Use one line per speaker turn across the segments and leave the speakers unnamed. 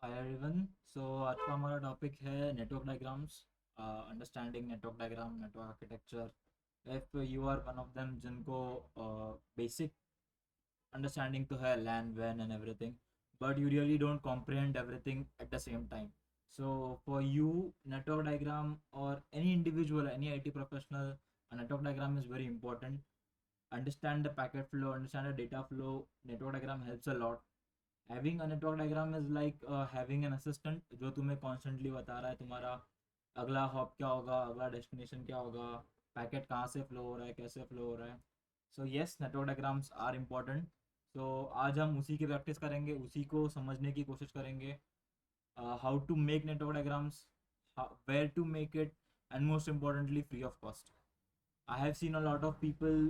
Hi everyone. सो आज का हमारा टॉपिक है network diagrams, understanding network diagram, network architecture. If you are one of them जिनको basic understanding to her land when and everything, but you really don't comprehend everything at the same time. So for you, network diagram or any individual, any IT professional, a network diagram is very important. Understand the packet flow, understand the data flow. Network diagram helps a lot. Having a network diagram is like having an assistant जो तुम्हें constantly बता रहा है तुम्हारा अगला hop क्या होगा, अगला डेस्टिनेशन क्या होगा, पैकेट कहाँ से फ्लो हो रहा है, कैसे फ्लो हो रहा है। So yes, network diagrams are important. So आज हम उसी की प्रैक्टिस करेंगे, उसी को समझने की कोशिश करेंगे। How to make network diagrams, where to make it, and most importantly free of cost. I have seen a lot of people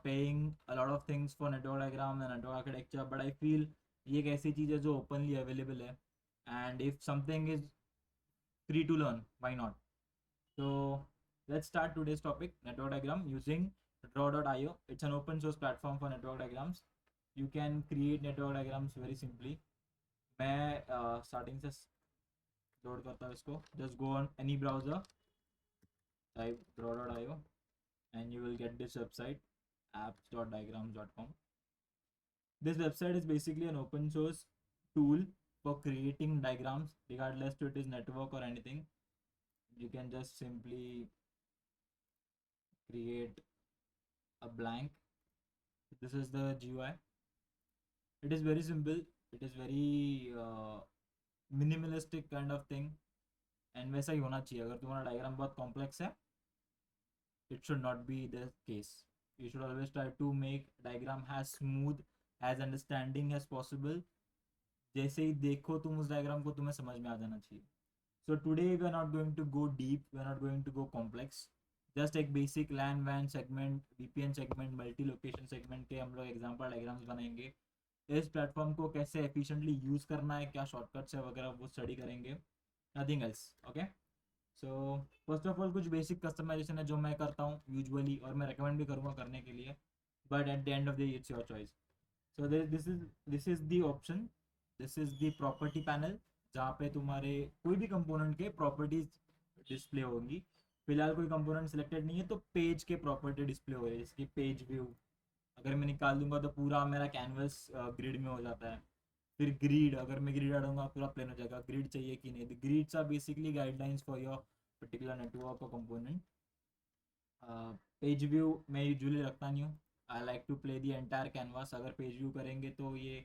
paying a lot of things for network diagram and network architecture, but I feel ये एक ऐसी चीज़ है जो openly available है, and if something is free to learn, why not? So let's start today's topic, network diagram using draw.io. It's an open source platform for network diagrams. You can create network diagrams very simply. मैं starting से load करता हूँ इसको. Just go on any browser, type draw.io, and you will get this website, apps.diagrams.com. This website is basically an open source tool for creating diagrams, regardless to it is network or anything. You can just simply create a blank. This is the GUI. It is very simple. It is very minimalistic kind of thing. And वैसा ही होना चाहिए. अगर तुम्हारा diagram बहुत complex है, it should not be the case. You should always try to make diagram as smooth, as understanding as possible. जैसे ही देखो तुम उस डायग्राम को, तुम्हें समझ में आ जाना चाहिए. So today we are not going to go deep, we are not going to go complex. Just एक basic LAN WAN segment, VPN segment, multi location segment के हम लोग एग्जाम्पल डायग्राम्स बनाएंगे. इस प्लेटफॉर्म को कैसे एफिशिएंटली यूज़ करना है, क्या शॉर्टकट्स है वगैरह, वो स्टडी करेंगे. Nothing else. Okay. So first of all कुछ बेसिक कस्टमाइजेशन है जो मैं करता हूँ यूजुअली, और मैं रिकमेंड भी करूँगा करने के लिए, but at the end of the day it's your choice. So this is the option, this is the property panel, जहाँ पे तुम्हारे कोई भी कंपोनेंट के प्रॉपर्टीज डिस्प्ले होंगी. फिलहाल कोई कंपोनेंट सिलेक्टेड नहीं है तो पेज के प्रॉपर्टी डिस्प्ले हो रही है, जैसे कि पेज व्यू. अगर मैं निकाल दूंगा तो पूरा मेरा कैनवस ग्रिड में हो जाता है. फिर ग्रिड, अगर मैं ग्रिड डालूंगा पूरा प्लेन हो जाएगा. ग्रिड चाहिए कि नहीं, the grids are basically guidelines for your particular network और कंपोनेंट. पेज व्यू मैं यूजुअली रखता नहीं हूँ. I like to play the entire canvas. अगर पेज व्यू करेंगे तो ये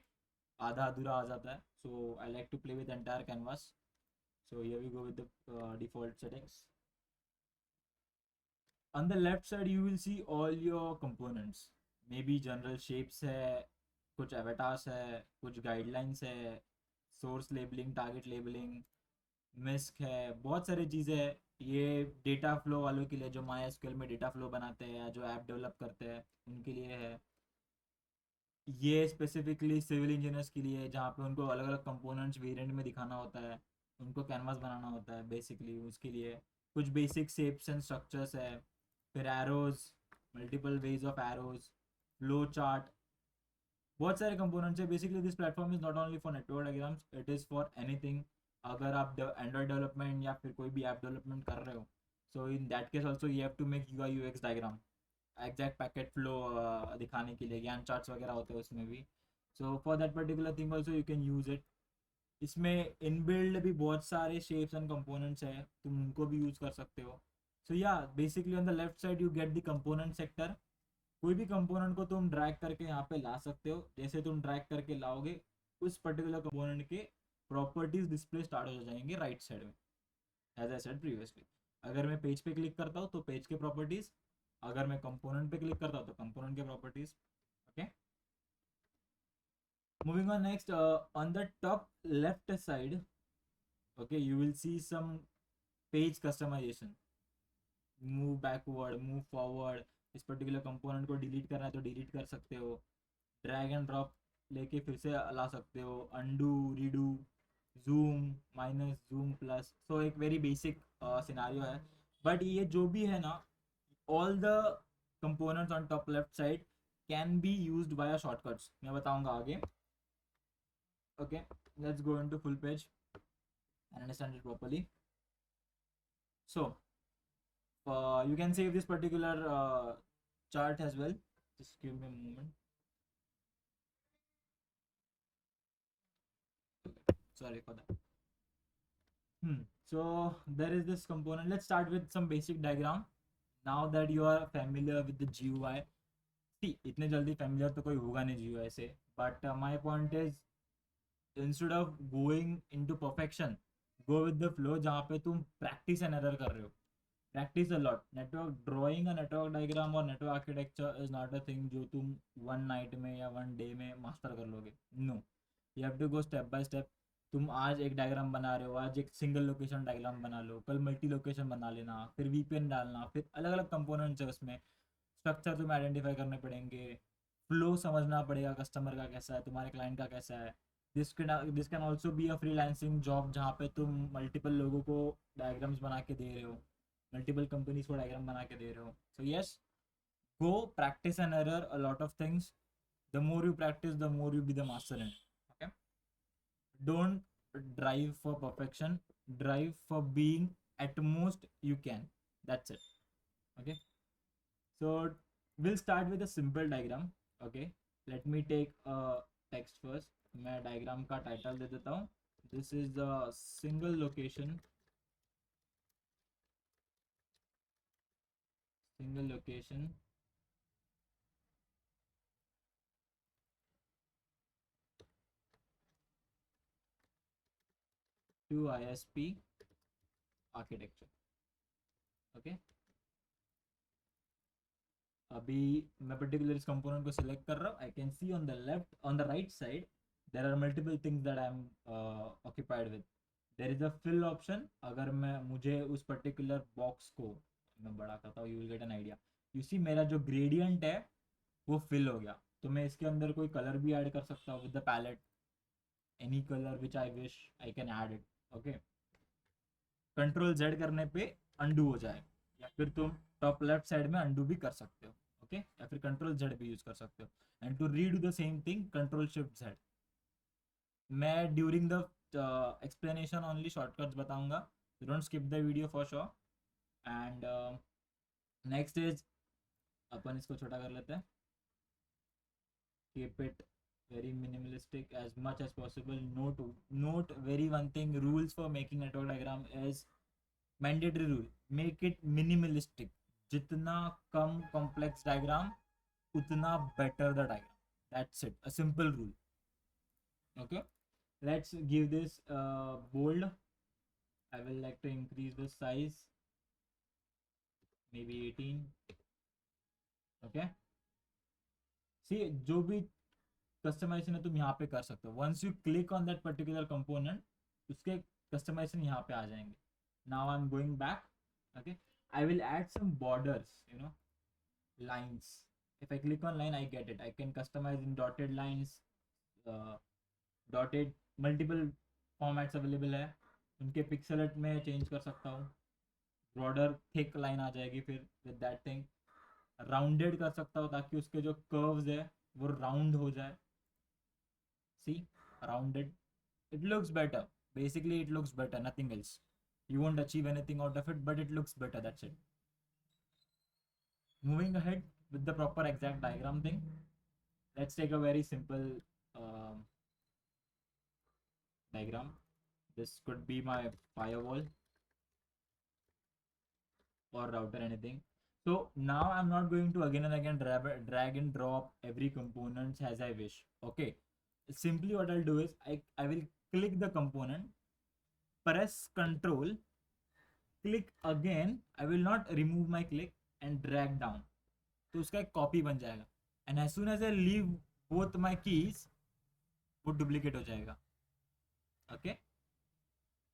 आधा अधूरा आ जाता है. So I like to play with entire canvas. So here we go with the default settings. On the left side you will see all your components. Maybe general shapes है, कुछ avatars है, कुछ guidelines है, source labeling, target labeling, मिस्क है, बहुत सारी चीज़ें हैं. ये डेटा फ्लो वालों के लिए जो माई एसक्यूएल में डेटा फ्लो बनाते हैं या जो ऐप डेवलप करते हैं उनके लिए है. ये स्पेसिफिकली सिविल इंजीनियर्स के लिए, जहाँ पे उनको अलग अलग कंपोनेंट्स वेरिएंट में दिखाना होता है, उनको कैनवास बनाना होता है बेसिकली उसके लिए. कुछ बेसिक शेप्स एंड स्ट्रक्चर्स है. फिर arrows, multiple ways of arrows, flow chart, बहुत सारे कंपोनेंट्स है. Basically this platform is not only for network diagrams, it is for anything. अगर आप एंड्रॉइड डेवलपमेंट या फिर कोई भी ऐप डेवलपमेंट कर रहे हो, so in that case also you have to make U I U X diagram, exact packet flow दिखाने के लिए. ज्ञान चार्ट्स वगैरह होते हैं उसमें भी. So for that particular thing also you can use it. इसमें इनबिल्ड भी बहुत सारे शेप्स एंड कंपोनेंट्स हैं, तुम उनको भी यूज़ कर सकते हो. सो या basically on the left side you get the component sector. कोई भी कंपोनेंट को तुम ड्रैग करके यहाँ पे ला सकते हो. जैसे तुम ड्रैग करके लाओगे, उस पर्टिकुलर कंपोनेंट के प्रॉपर्टीज डिस्प्ले स्टार्ट हो जाएंगे राइट साइड में, एज आई सेड प्रीवियसली. अगर मैं पेज पे क्लिक करता हूँ तो पेज के प्रॉपर्टीज, अगर मैं कंपोनेंट पे क्लिक करता हूँ तो कंपोनेंट के properties. Okay. Moving on next, on the top left side, okay, you will see some page customisation. Move backward, move forward. इस पर्टिकुलर कंपोनेंट को डिलीट करना है तो डिलीट कर सकते हो. ड्रैग एंड ड्रॉप लेके फिर से ला सकते हो. Undo, redo, zoom, minus, zoom plus. So एक वेरी बेसिक सिनारियो है. बट ये जो भी है ना, all the components on top left side can be used by shortcuts. मैं बताऊंगा आगे. Okay, let's go into full page and understand it properly. So you can save this particular chart as well. Just give me a moment. Sorry for that. So there is this component. Let's start with some basic diagram. Now that you are familiar with the GUI, see, इतने जल्दी familiar तो कोई होगा नहीं GUI से. But my point is, instead of going into perfection, go with the flow जहाँ पे तुम practice and error कर रहे हो. Practice a lot. Network drawing a network diagram और network architecture is not a thing जो तुम one night में या one day में master कर लोगे. No, you have to go step by step. तुम आज एक डायग्राम बना रहे हो, आज एक सिंगल लोकेशन डायग्राम बना लो, कल मल्टी लोकेशन बना लेना, फिर वीपीएन डालना, फिर अलग अलग कंपोनेंट्स है उसमें, स्ट्रक्चर तुम्हें आइडेंटिफाई करने पड़ेंगे, फ्लो समझना पड़ेगा कस्टमर का कैसा है, तुम्हारे क्लाइंट का कैसा है. This can also be a freelancing job जहाँ पे तुम मल्टीपल लोगों को डायग्राम्स बना के दे रहे हो, मल्टीपल कंपनीज को डायग्राम बना के दे रहे हो. So yes, go practice and error a lot of things. The more you practice, the more you be the master in it. Okay, don't drive for perfection, drive for being at most you can. That's it. Okay, so we'll start with a simple diagram. Okay, let me take a text first. मैं diagram का title दे देता हूँ. This is the single location to ISP architecture. Okay, अभी मैं particular इस component को select कर रहा हूँ. I can see on the left, on the right side, there are multiple things that I am occupied with. There is a fill option. अगर मैं मुझे उस पर्टिकुलर बॉक्स को मैं बड़ा करता हूँ, you will get an idea. You see मेरा जो ग्रेडियंट है वो फिल हो गया, तो मैं इसके अंदर कोई कलर भी ऐड कर सकता हूँ with the palette. Any colour which I wish I can add it. Okay, control Z करने पे अंडू हो जाए, या फिर तुम टॉप लेफ्ट साइड में अंडू भी कर सकते हो. ओके, या फिर कंट्रोल जेड भी यूज कर सकते हो. And to redo the same thing, control shift Z. मैं during the explanation only shortcuts बताऊंगा. Don't skip the video for sure. And next is, अपन इसको छोटा कर लेते हैं. Keep it very minimalistic as much as possible. Note very one thing: rules for making network diagram is mandatory rule, make it minimalistic. जितना कम complex diagram उतना better the diagram. That's it, a simple rule. Okay, let's give this bold. I will like to increase the size, may be 18. Okay, see, जो भी customization है तुम यहाँ पे कर सकते हो. Once you click on that particular component, उसके कस्टमाइजेशन यहाँ पे आ जाएंगे. Now I am going back. Okay, I will add some borders, lines. If I click on line, I get it. I can customize in dotted lines, uh, dotted, multiple formats available है. उनके pixelate में change कर सकता हूँ. Broader thick line आ जाएगी फिर with that thing. Rounded कर सकता हूँ ताकि उसके जो कर्व्स है वो राउंड हो जाए. सी, rounded, it looks better. Basically it looks better, nothing else. You won't achieve anything out of it, but it looks better, that's it. Moving ahead with the proper exact diagram thing, let's take a very simple diagram. This could be my firewall or router, anything. So now I'm not going to again and again drag and drop every component as I wish. Okay, simply what I'll do is I will click the component, press control, click again. I will not remove my click and drag down. तो उसका एक copy बन जाएगा. And as soon as I leave both my keys, वो duplicate हो जाएगा. Okay,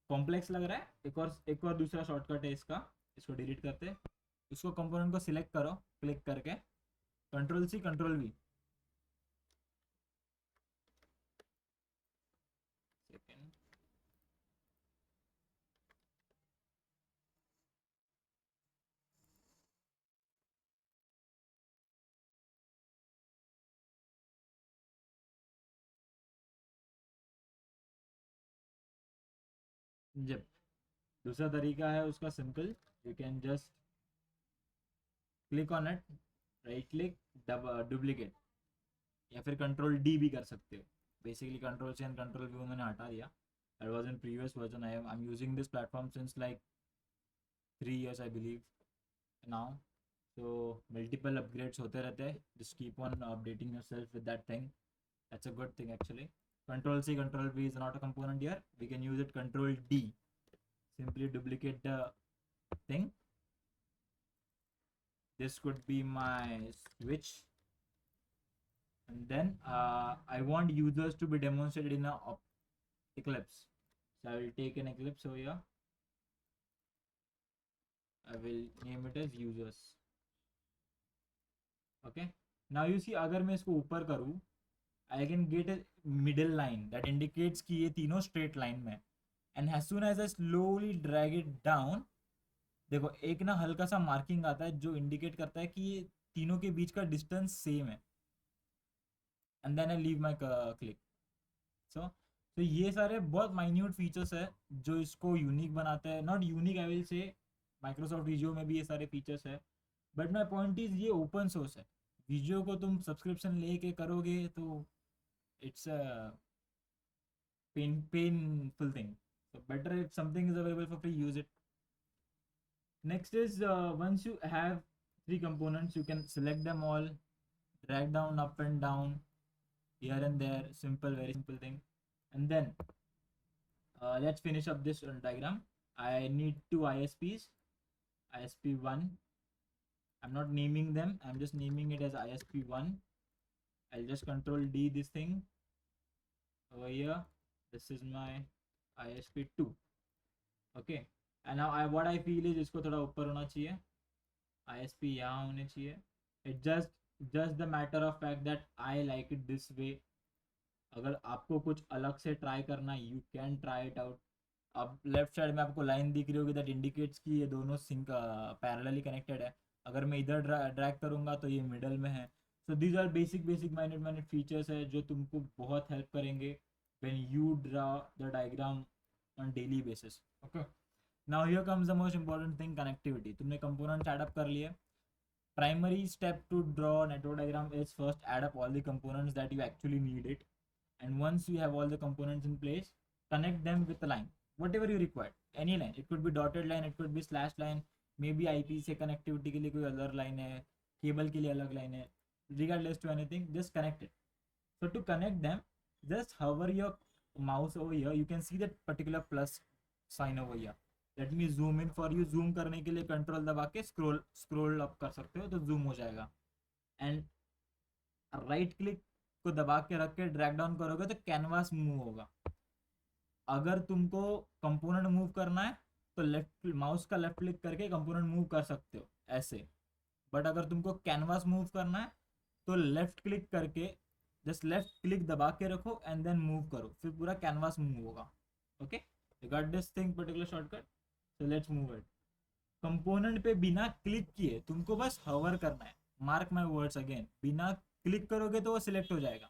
complex लग रहा है. एक और दूसरा शॉर्टकट है इसका. इसको डिलीट करते, इसको कंपोनेंट को सिलेक्ट करो क्लिक करके, कंट्रोल सी कंट्रोल वी. जब दूसरा तरीका है उसका simple, you can just click on it, right click, duplicate, या फिर कंट्रोल डी भी कर सकते हो। Basically control C and control V उन्होंने हटा दिया। That was in previous version. I am using this platform since like 3 years I believe now. So multiple upgrades होते रहते हैं, just keep on updating yourself with that thing. That's a good thing actually. Control C, Control V is not a component here. We can use it Control D. Simply duplicate the thing. This could be my switch. And then I want users to be demonstrated in a Eclipse. So I will take an Eclipse over here. I will name it as users. Okay. Now you see, अगर मैं इसको ऊपर करूँ, I can get a middle line that indicates कि ये तीनों straight line में, and as soon as I slowly drag it down, देखो एक ना हल्का सा मार्किंग आता है जो इंडिकेट करता है कि ये तीनों के बीच का डिस्टेंस सेम है, and then I leave my click. So ये सारे बहुत माइन्यूट फीचर्स है जो इसको यूनिक बनाते हैं। Not unique, I will say Microsoft Visio में भी ये सारे फीचर्स है, बट माई पॉइंट इज ये ओपन सोर्स है। विजुओ को तुम सब्सक्रिप्शन लेके करोगे तो it's a painful thing. So better if something is available for free, use it. Next is once you have 3 components, you can select them all, drag down up and down here and there. Simple, very simple thing. And then let's finish up this diagram. I need 2 ISPs. ISP1, I'm not naming them, I'm just naming it as ISP1. I'll just Control D this thing over here. This is my ISP2. Okay, and now what I feel is इसको थोड़ा ऊपर होना चाहिए, ISP यहाँ होने चाहिए. It just the matter of fact that I like it this way. अगर आपको कुछ अलग से ट्राई करना, you can try it out. अब लेफ्ट साइड में आपको लाइन दिख रही होगी दैट इंडिकेट्स कि ये दोनों सिंक पैरेलली कनेक्टेड है. अगर मैं इधर ड्रैग करूँगा तो ये मिडल में है. So these are basic minute features है जो तुमको बहुत हेल्प करेंगे when you draw the diagram on daily basis. Okay, now here comes the most important thing, connectivity. तुमने components add up कर लिए. Primary step to draw network diagram is first add up all the components that you actually need it, and once you have all the components in place, connect them with a line, whatever you require, any line. It could be dotted line, it could be slash line, maybe IP से connectivity के लिए कोई अलग line है, cable के लिए अलग line है, regardless to anything, just connect it. So to connect them, just hover your mouse over here, you can see that particular plus sign over here. Let me zoom in for you. zoom करने के लिए control दबा के scroll up कर सकते हो तो zoom हो जाएगा. एंड राइट क्लिक को दबा के रख के ड्रैग डाउन करोगे तो कैनवास मूव होगा. अगर तुमको कंपोनेंट मूव करना है तो लेफ्ट माउस का लेफ्ट क्लिक करके कंपोनेंट मूव कर सकते हो ऐसे, बट अगर तुमको कैनवास मूव करना है तो लेफ्ट क्लिक करके जस्ट लेफ्ट क्लिक दबा के रखो एंड देन मूव करो, फिर पूरा कैनवास मूव होगा. Okay, you got this thing particular shortcut. So let's move it. Component पे बिना क्लिक किए तुमको बस हवर करना है. मार्क माय वर्ड्स अगेन, बिना क्लिक करोगे तो वो सिलेक्ट हो जाएगा.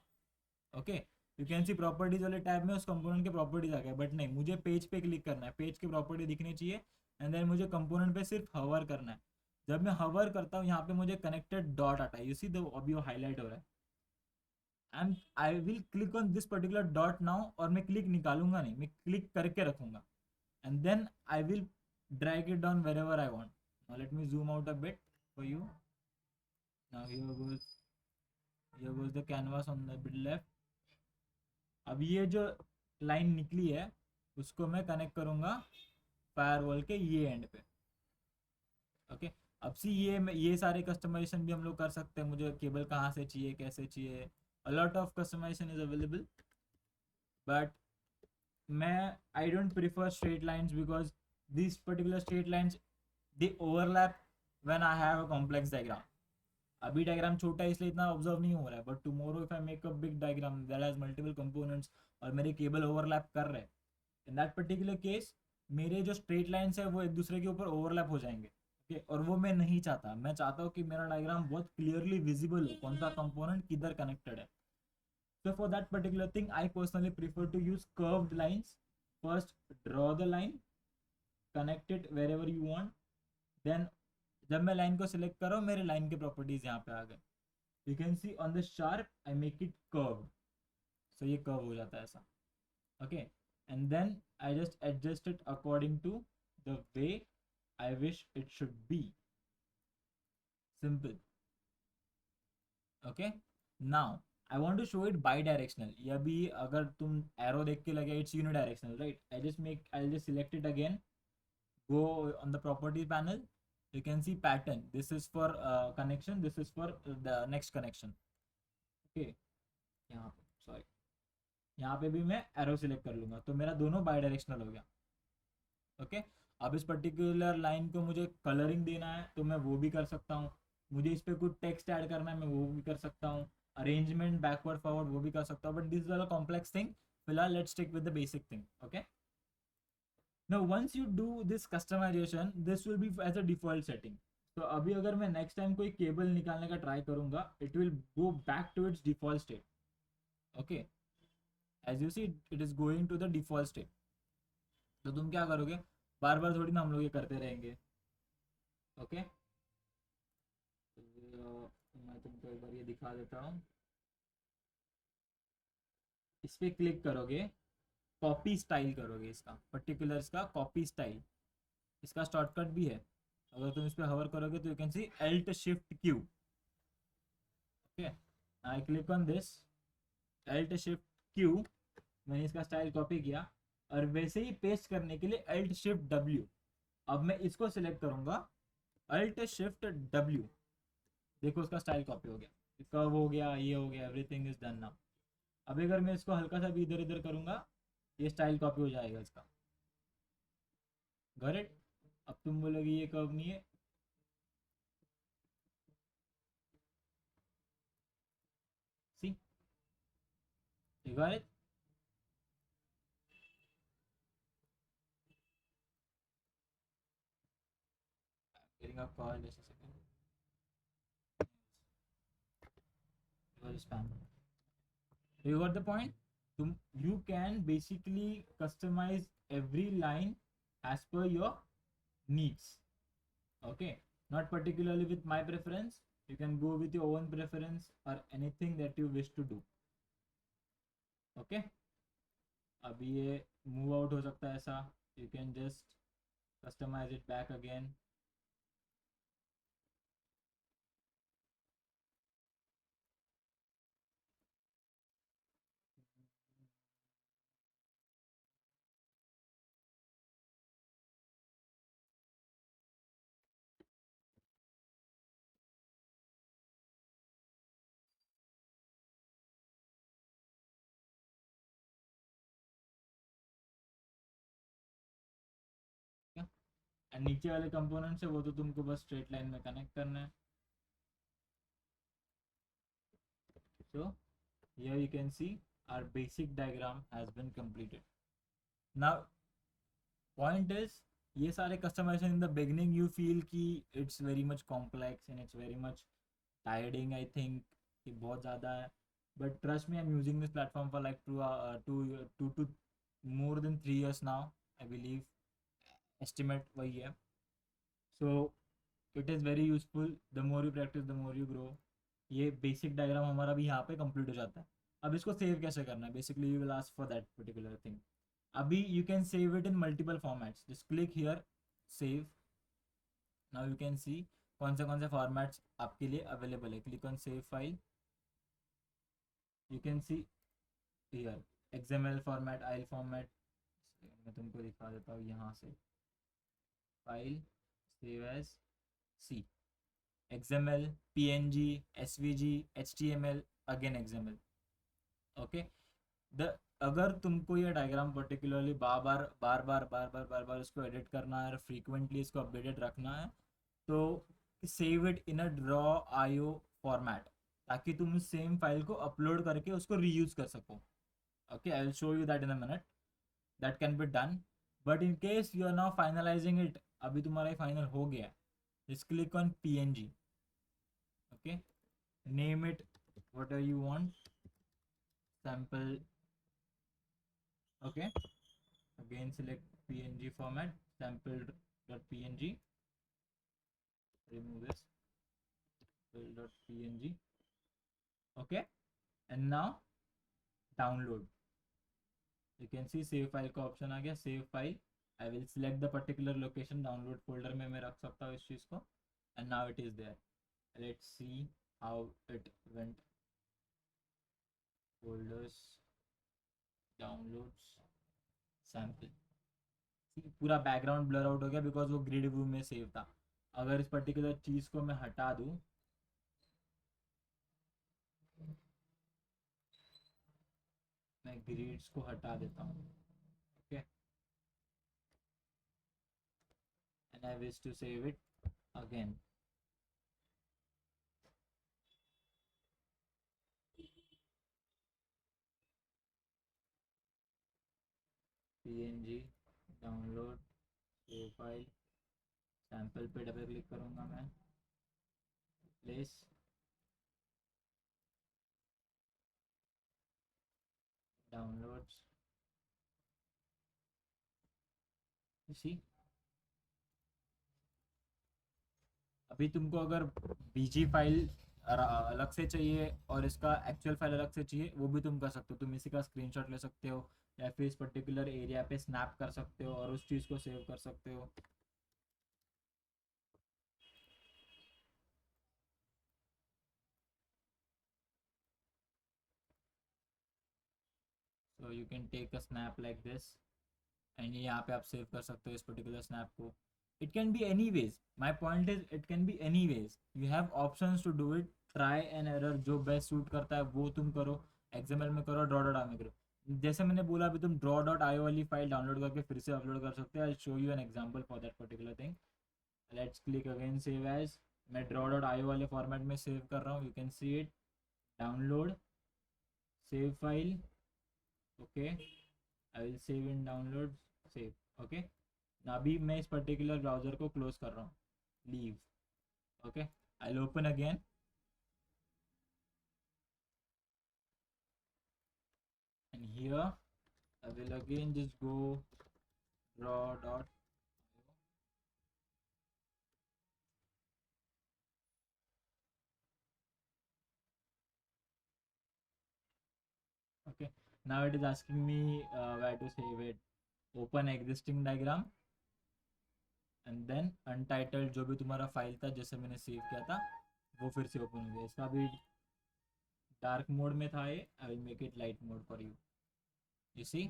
Okay, you can C properties वाले टैब में उस कंपोनेंट के प्रॉपर्टीज आ गए, बट नहीं, मुझे पेज पे क्लिक करना है, पेज की प्रॉपर्टी दिखनी चाहिए, एंड देन मुझे कंपोनेंट पे सिर्फ हवर करना है. जब मैं हवर करता हूँ यहाँ पे मुझे कनेक्टेड डॉट आता है, यू सी द अभी वो हाईलाइट हो रहा है. And I will click on this particular dot now, और मैं क्लिक निकालूंगा नहीं, मैं क्लिक करके रखूंगा, and then I will drag it down wherever I want. Now let me zoom out a bit for you. Now here goes the canvas on the bit left. अब ये जो लाइन निकली है उसको मैं कनेक्ट करूंगा फायरवॉल के ये एंड पे. ओके, अब सी ये सारे कस्टमाइजेशन भी हम लोग कर सकते हैं. मुझे केबल कहाँ से चाहिए, कैसे चाहिए, a lot of customization is available, but मैं I don't prefer straight lines because these particular straight lines they overlap when I have a complex diagram. अभी डायग्राम छोटा है इसलिए इतना ऑब्जर्व नहीं हो रहा है, but tomorrow if I make a big diagram that has multiple components और मेरे केबल ओवरलैप कर रहे हैं, इन दैट पर्टिकुलर केस मेरे जो स्ट्रेट लाइन्स है वो एक दूसरे के ऊपर ओवरलैप हो जाएंगे. ओके, और वो मैं नहीं चाहता. मैं चाहता हूँ कि मेरा डायग्राम बहुत क्लियरली विजिबल हो, कौन सा कंपोनेंट किधर कनेक्टेड है. So for that particular thing, I personally prefer to use curved lines first draw the line, connect it wherever you want, then जब मैं लाइन को सिलेक्ट कर रहा हूँ मेरे लाइन के प्रॉपर्टीज यहाँ पे आ गए. You can see on the sharp I make it curve, so ये कर्व हो जाता है ऐसा. Okay, and then I just adjust it according to the way I wish it should be. Simple. Okay, now I want to show it bidirectional. ये भी अगर तुम arrow देख के लगे it's unidirectional, right? I just select it again, go on the property panel, you can see pattern. This is for connection, this is for the next connection. Okay, यहाँ पे sorry, यहाँ पे भी मैं एरो सिलेक्ट कर लूँगा तो मेरा दोनों बाई डायरेक्शनल हो गया. ओके, अब इस पर्टिकुलर लाइन को मुझे कलरिंग देना है तो मैं वो भी कर सकता हूँ. मुझे इस पर कुछ टेक्स्ट ऐड करना है मैं वो भी कर सकता हूँ. अरेंजमेंट बैकवर्ड फॉरवर्ड वो भी कर सकता हूँ, but this is a complex thing. फिलहाल let's stick with the basic thing. Okay, now once you do this customization this will be as a default setting. तो अभी अगर मैं नेक्स्ट टाइम कोई केबल निकालने का ट्राई करूंगा it will go back to its default state. Okay, as you see it is going to the default state. तो तुम क्या करोगे, बार बार थोड़ी ना हम लोग ये करते रहेंगे. ओके, मैं तुमको एक बार ये दिखा देता हूँ. इस पर क्लिक करोगे, कॉपी स्टाइल करोगे, इसका पर्टिकुलर इसका कॉपी स्टाइल, इसका शॉर्टकट भी है. अगर तुम इस पर हवर करोगे तो you can C Alt shift Q. Okay, I click on this Alt shift Q. मैंने इसका स्टाइल कॉपी किया और वैसे ही पेस्ट करने के लिए एल्ट शिफ्ट डब्ल्यू. अब मैं इसको सिलेक्ट करूंगा एल्ट शिफ्ट डब्ल्यू. देखो उसका स्टाइल कॉपी हो गया, कर्व हो गया, ये हो गया, एवरीथिंग इज डन नाउ. अब अगर मैं इसको हल्का सा भी इधर इधर करूंगा ये स्टाइल कॉपी हो जाएगा इसका. Got it? अब तुम बोलोगे ये कर्व नहीं है. सी, you got it? Getting a call, just a second. Your spam. You got the point? You can basically customize every line as per your needs. Okay, not particularly with my preference. You can go with your own preference or anything that you wish to do. Okay, अभी ये move out हो सकता है ऐसा. You can just customize it back again. And नीचे वाले components है वो तो तुमको बस स्ट्रेट लाइन में कनेक्ट करना है. So here you can see our basic diagram has been completed. Now point is ये सारे customization in the beginning you feel कि it's very much complex and it's very much tiring. I think कि बहुत ज़्यादा है, but trust me I'm using this platform for like two to more than 3 years now I believe. Estimate वही है. So it is very useful. The more you practice the more you grow. ये basic diagram हमारा भी यहाँ पे complete हो जाता है. अब इसको सेव कैसे करना है, basically you will ask for that particular thing. अभी you can save it in multiple formats. Just click here save. Now you can see कौन से फॉर्मेट्स आपके लिए अवेलेबल है. Click on save file. You can see here XML format, आइल format. मैं तुमको दिखा देता हूँ यहाँ से. File save as see, XML, PNG, SVG, HTML, again XML. Okay, the अगर तुमको ये डायग्राम पर्टिकुलरली बार बार इसको एडिट करना है, फ्रीक्वेंटली इसको अपडेटेड रखना है, तो save it in a draw IO format ताकि तुम उस सेम फाइल को अपलोड करके उसको रीयूज कर सको. Okay, I will show you that in a minute. That can be done, but in case you are now finalising it, अभी तुम्हारा फाइनल हो गया, just click on PNG. Okay, name it whatever you want, sample. Okay, again select PNG format, sample.png, remove this, sample.png. Okay, and now download. You can see save file का option आ गया, save file. I will select the particular location, download folder में मैं रख सकता हूँ इस चीज़ को, and now it is there. Let's see how it went. Folders, downloads, sample. पूरा बैकग्राउंड ब्लर आउट हो गया बिकॉज वो ग्रिड व्यू में सेव था. अगर इस पर्टिकुलर चीज को मैं हटा दूं, मैं ग्रिड्स को हटा देता हूँ. Okay, and I wish to save it again. png download save file, sample पे डबल क्लिक करूंगा मैं, प्लेस, डाउनलोड्स. सी, अभी तुमको अगर बीजी फाइल अलग से चाहिए और इसका एक्चुअल फाइल अलग से चाहिए, वो भी तुम कर सकते हो. तुम इसी का स्क्रीनशॉट ले सकते हो या फिर इस पर्टिकुलर एरिया पे स्नैप कर सकते हो और उस चीज़ को सेव कर सकते हो. So you can take a snap like this and यहाँ पे आप सेव कर सकते हो इस पर्टिकुलर स्नैप को. It can be any ways, my point is it can be any ways. You have options to do it. Try and error, जो best suit करता है वो तुम करो. एक्सएमएल में करो, ड्रॉ डॉट आई में करो. जैसे मैंने बोला अभी तुम ड्रॉ डॉट आई वाली फाइल डाउनलोड करके फिर से अपलोड कर सकते हो. I show you an example for that particular thing. Let's click again save as. मैं ड्रॉ डॉट आई वाले फॉर्मेट में सेव कर रहा हूँ. You can see it, download, save file. Okay, I will save in download, save. Okay, अभी मैं इस पर्टिकुलर ब्राउज़र को क्लोज कर रहा हूँ, leave. Okay, I will open again. And here I will again just go draw dot. Okay, now it is asking me where to save it. Open existing diagram and then untitled, जो भी तुम्हारा file था जैसे मैंने save किया था वो फिर से ओपन हो गया. इसका भी डार्क मोड में था ये. I will make it light mode for you. You see,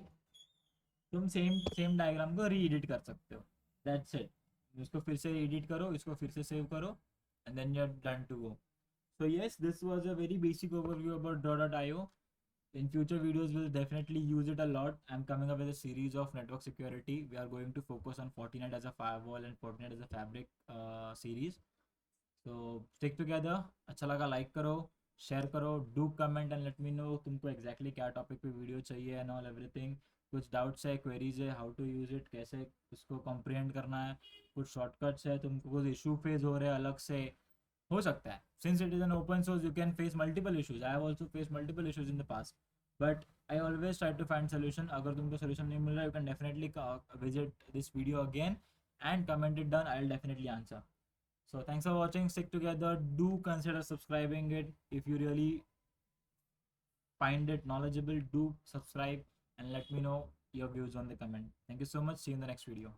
तुम सेम सेम डायग्राम को री एडिट कर सकते हो. That's it. इसको फिर से एडिट करो, इसको फिर से सेव करो and then you're done to go. So yes, this was a very basic overview about Draw.io. In future videos, we'll definitely use it a lot. I'm coming up with a series of network security. We are going to focus on Fortinet as a firewall and Fortinet as a fabric series. So stick together. अच्छा लगा like करो, share करो, do comment and let me know तुमको exactly क्या topic पे video चाहिए and all everything. कुछ doubts है, क्वेरीज है, हाउ टू यूज़ इट, कैसे उसको कॉम्प्रिहेंड करना है, कुछ शॉर्टकट्स है, तुमको कुछ इशू फेस हो रहे हैं अलग से, हो सकता है. Since it is an open source you can face multiple issues. I have also face multiple issues in the past, but I always try to find solution. अगर तुमको सोल्यूशन नहीं मिल रहा, you can definitely visit this video again and comment it down. I'll definitely answer. So thanks for watching. Stick together. Do consider subscribing it if you really find it knowledgeable. Do subscribe and let me know your views on the comment. Thank you so much. See you in the next video.